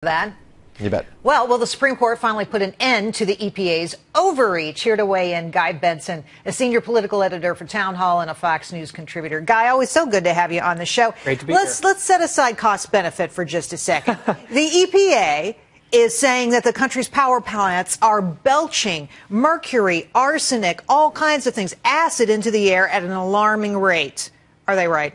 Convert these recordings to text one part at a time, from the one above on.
That. You bet. Well, will the Supreme Court finally put an end to the EPA's overreach? Here to weigh in, Guy Benson, a senior political editor for Townhall and a Fox News contributor. Guy, always so good to have you on the show. Great to be here. Let's set aside cost-benefit for just a second. The EPA is saying that the country's power plants are belching mercury, arsenic, all kinds of things, acid into the air at an alarming rate. Are they right?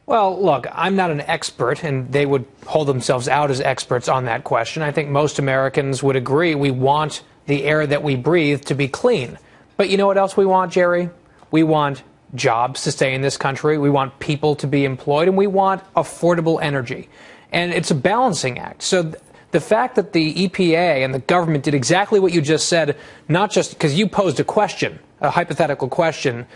Well, look, I'm not an expert, and they would hold themselves out as experts on that question. I think most Americans would agree we want the air that we breathe to be clean. But you know what else we want, Gerri? We want jobs to stay in this country. We want people to be employed, and we want affordable energy. And it's a balancing act. So the fact that the EPA and the government did exactly what you just said, not just because you posed a question, a hypothetical question,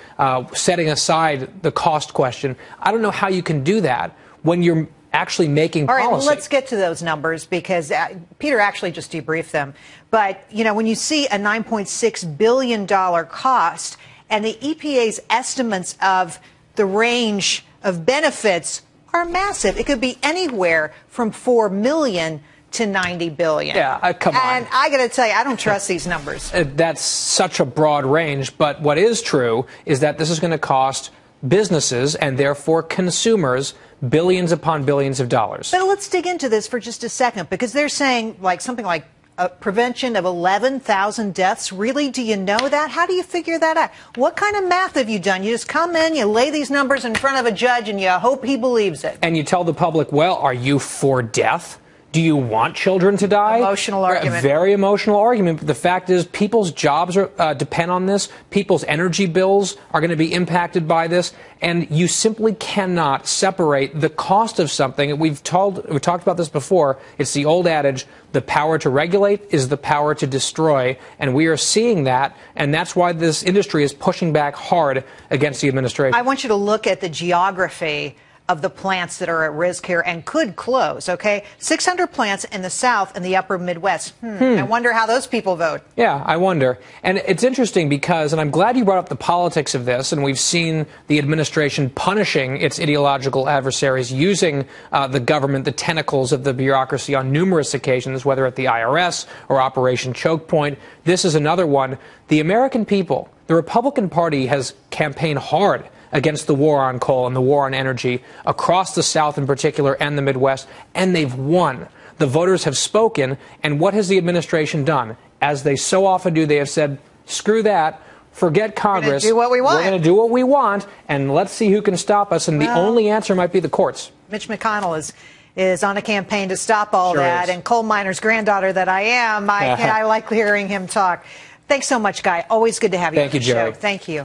setting aside the cost question, I don't know how you can do that when you're actually making policy. All right, well, let's get to those numbers because Peter actually just debriefed them. But, you know, when you see a $9.6 billion cost and the EPA's estimates of the range of benefits are massive, it could be anywhere from $4 million to $90 billion. Yeah, come on. And I got to tell you, I don't trust these numbers. That's such a broad range. But what is true is that this is going to cost businesses and therefore consumers billions upon billions of dollars. But let's dig into this for just a second, because they're saying like something like a prevention of 11,000 deaths. Really? Do you know that? How do you figure that out? What kind of math have you done? You just come in, you lay these numbers in front of a judge, and you hope he believes it. And you tell the public, well, are you for death? Do you want children to die? Emotional argument. A very emotional argument. But the fact is, people's jobs depend on this. People's energy bills are going to be impacted by this. And you simply cannot separate the cost of something. We've talked about this before. It's the old adage, the power to regulate is the power to destroy. And we are seeing that. And that's why this industry is pushing back hard against the administration. I want you to look at the geography of the plants that are at risk here and could close, okay? 600 plants in the South and the upper Midwest. I wonder how those people vote. Yeah, I wonder. And it's interesting because, and I'm glad you brought up the politics of this, and we've seen the administration punishing its ideological adversaries, using the government, the tentacles of the bureaucracy on numerous occasions, whether at the IRS or Operation Choke Point. This is another one. The American people, the Republican Party has campaigned hard against the war on coal and the war on energy across the South in particular and the Midwest, and they've won. The voters have spoken, and what has the administration done? As they so often do, they have said, screw that, forget Congress. We're going to do what we want. We're going to do what we want, and let's see who can stop us, and the only answer might be the courts. Mitch McConnell is on a campaign to stop all that, and coal miner's granddaughter that I am, I like hearing him talk. Thanks so much, Guy. Always good to have you on the show. Thank you, Gerri. Thank you.